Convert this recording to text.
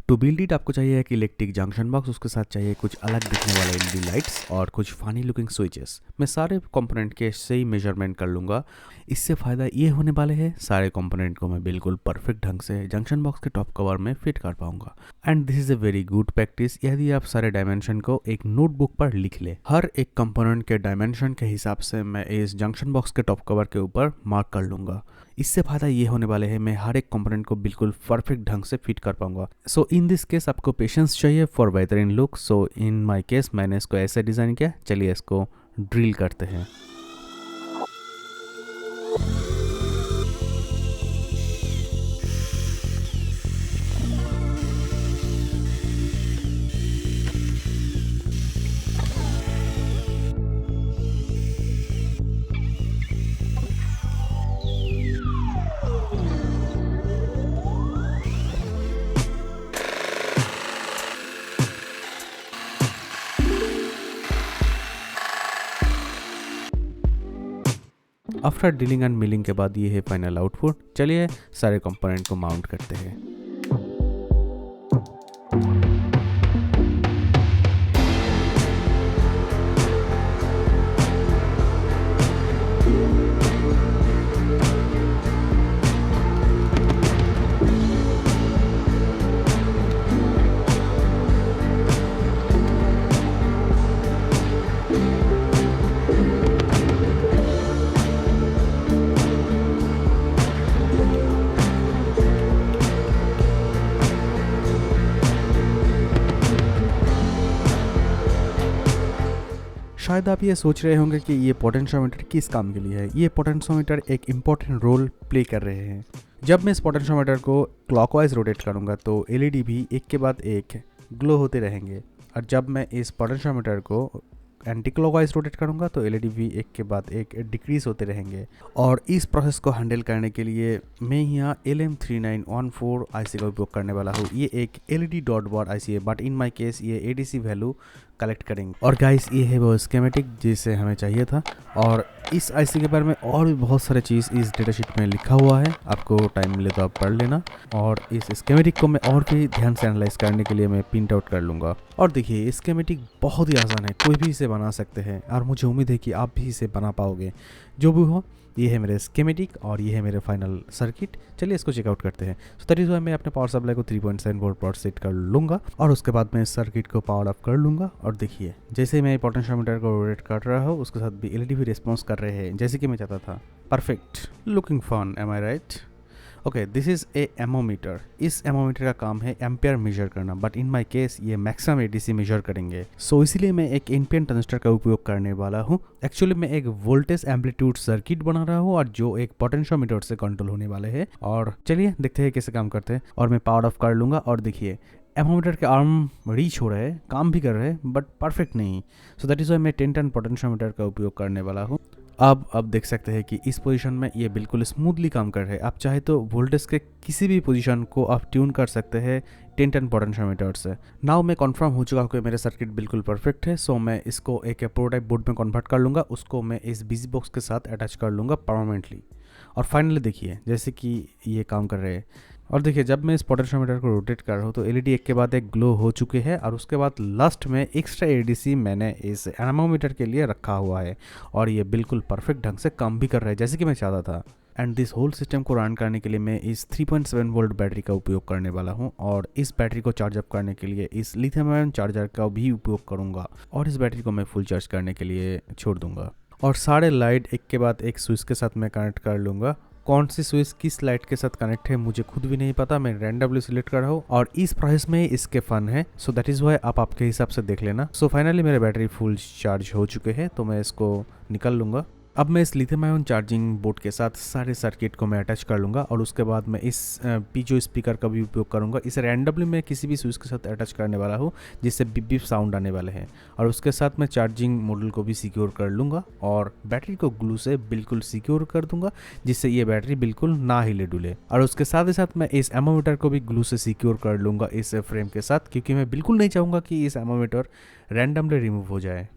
To build it आपको चाहिए एक इलेक्ट्रिक जंक्शन बॉक्स, उसके साथ चाहिए कुछ अलग दिखने वाले एलईडी लाइट्स और कुछ फनी लुकिंग स्विचेस। मैं सारे कंपोनेंट के सही मेजरमेंट कर लूँगा। इससे फ़ायदा ये होने वाले है सारे कंपोनेंट को मैं बिल्कुल परफेक्ट ढंग से जंक्शन बॉक्स के टॉप कवर में फिट कर पाऊंगा। And this is a very good practice यदि आप सारे डायमेंशन को एक नोटबुक पर लिख ले। हर एक कंपोनेंट के डायमेंशन के हिसाब से मैं इस जंक्शन बॉक्स के टॉप कवर के ऊपर मार्क कर लूँगा। इससे फ़ायदा ये होने वाले है मैं हर एक कंपोनेंट को बिल्कुल परफेक्ट ढंग से फिट कर पाऊंगा। सो इन दिस केस आपको पेशेंस चाहिए फॉर बेहतरीन look. So in my case मैंने इसको ऐसे डिज़ाइन किया। चलिए इसको ड्रिल करते हैं। आफ्टर ड्रिलिंग एंड मिलिंग के बाद ये है फाइनल आउटपुट। चलिए सारे कंपोनेंट को माउंट करते हैं। शायद आप ये सोच रहे होंगे कि ये पोटेंशियोमीटर किस काम के लिए है। ये पोटेंशियोमीटर एक इम्पॉर्टेंट रोल प्ले कर रहे हैं। जब मैं इस पोटेंशियोमीटर को क्लॉकवाइज रोटेट करूँगा तो एलईडी भी एक के बाद एक ग्लो होते रहेंगे, और जब मैं इस पोटेंशियोमीटर को एंटी क्लॉकवाइज रोटेट करूँगा तो एलईडी भी एक के बाद एक डिक्रीज होते रहेंगे। और इस प्रोसेस को हैंडल करने के लिए मैं यहाँ LM3914 आईसी का उपयोग करने वाला हूँ। ये एक LED डॉट बोर्ड आईसी है, बट इन माय केस ये ADC वैल्यू कलेक्ट करेंगे। और गाइस ये है वो स्कीमेटिक जिसे हमें चाहिए था। और इस आईसी के बारे में और भी बहुत सारे चीज़ इस डेटाशीट में लिखा हुआ है, आपको टाइम मिले तो आप पढ़ लेना। और इस स्कीमेटिक को मैं और भी ध्यान से एनालाइज करने के लिए मैं प्रिंट आउट कर लूँगा। और देखिए स्कीमेटिक बहुत ही आसान है, कोई भी इसे बना सकते हैं, और मुझे उम्मीद है कि आप भी इसे बना पाओगे। जो भी हो, ये है मेरे स्कीमेटिक और ये है मेरे फाइनल सर्किट। चलिए इसको चेकआउट करते हैं। सो दैट इज व्हाई मैं अपने पावर सप्लाई को 3.7 वोल्ट पर सेट कर लूँगा, और उसके बाद मैं इस सर्किट को पावर ऑफ कर लूँगा। और देखिए जैसे मैं पोटेंशियोमीटर को रोटेट कर रहा हूँ उसके साथ भी एलईडी भी रिस्पॉन्स कर रहे हैं जैसे कि मैं चाहता था। Perfect looking fun, am I right? Okay, this is a ammeter. इस एमोमीटर का काम है एम्पियर मेजर करना, बट इन माय केस ये मैक्सिमम एडीसी मेजर करेंगे। सो इसीलिए मैं एक एनपीएन ट्रांजिस्टर का उपयोग करने वाला हूँ। एक्चुअली मैं एक वोल्टेज एम्पलीट्यूड सर्किट बना रहा हूँ और जो एक पोटेंशियोमीटर से कंट्रोल होने वाले हैं। और चलिए देखते हैं कैसे काम करते हैं। और मैं पावर ऑफ कर लूँगा और देखिए एमोमीटर के आर्म रीच हो रहे हैं, काम भी कर रहे हैं, बट परफेक्ट नहीं। सो दैट इज़ वाई मैं 1010 पोटेंशियोमीटर का उपयोग करने वाला हूँ। अब देख सकते हैं कि इस पोजीशन में ये बिल्कुल स्मूथली काम कर रहे हैं। आप चाहे तो वोल्टेज के किसी भी पोजीशन को आप ट्यून कर सकते हैं 1010 पोटेंशियोमीटर से। नाउ मैं कंफर्म हो चुका हूँ कि मेरा सर्किट बिल्कुल परफेक्ट है। सो मैं इसको एक प्रोटोटाइप बोर्ड में कन्वर्ट कर लूँगा, उसको मैं इस बिजी बॉक्स के साथ अटैच कर लूँगा परमानेंटली। और फाइनली देखिए जैसे कि ये काम कर रहे हैं। और देखिए जब मैं इस पोटेंशियोमीटर को रोटेट कर रहा हूँ तो एलईडी एक के बाद एक ग्लो हो चुके हैं, और उसके बाद लास्ट में एक्स्ट्रा एडीसी मैंने इस एनामोमीटर के लिए रखा हुआ है, और ये बिल्कुल परफेक्ट ढंग से काम भी कर रहा है जैसे कि मैं चाहता था। एंड दिस होल सिस्टम को रन करने के लिए मैं इस 3.7 वोल्ट बैटरी का उपयोग करने वाला हूँ, और इस बैटरी को चार्ज अप करने के लिए इस लिथियम आयन चार्जर का भी उपयोग करूँगा, और इस बैटरी को मैं फुल चार्ज करने के लिए छोड़ दूँगा। और सारे लाइट एक के बाद एक स्विच के साथ मैं कनेक्ट कर लूँगा। कौन सी स्विच किस लाइट के साथ कनेक्ट है मुझे खुद भी नहीं पता, मैं रैंडमली सिलेक्ट कर रहा हूँ, और इस प्रोसेस में इसके फन है। सो दैट इज वाई आप आपके हिसाब से देख लेना। सो फाइनली मेरे बैटरी फुल चार्ज हो चुके हैं, तो मैं इसको निकल लूँगा। अब मैं इस लिथियम आयन चार्जिंग बोर्ड के साथ सारे सर्किट को मैं अटैच कर लूँगा, और उसके बाद मैं इस पीजो स्पीकर का भी उपयोग करूँगा। इसे रैंडमली मैं किसी भी स्विच के साथ अटैच करने वाला हूँ जिससे बिप बिप साउंड आने वाले हैं, और उसके साथ मैं चार्जिंग मॉड्यूल को भी सिक्योर कर लूँगा, और बैटरी को ग्लू से बिल्कुल सिक्योर कर दूँगा जिससे ये बैटरी बिल्कुल ना हिले डुले। और उसके साथ ही साथ मैं इस एमोमीटर को भी ग्लू से सिक्योर कर लूँगा इस फ्रेम के साथ, क्योंकि मैं बिल्कुल नहीं चाहूँगा कि इस एमोमीटर रैंडमली रिमूव हो जाए।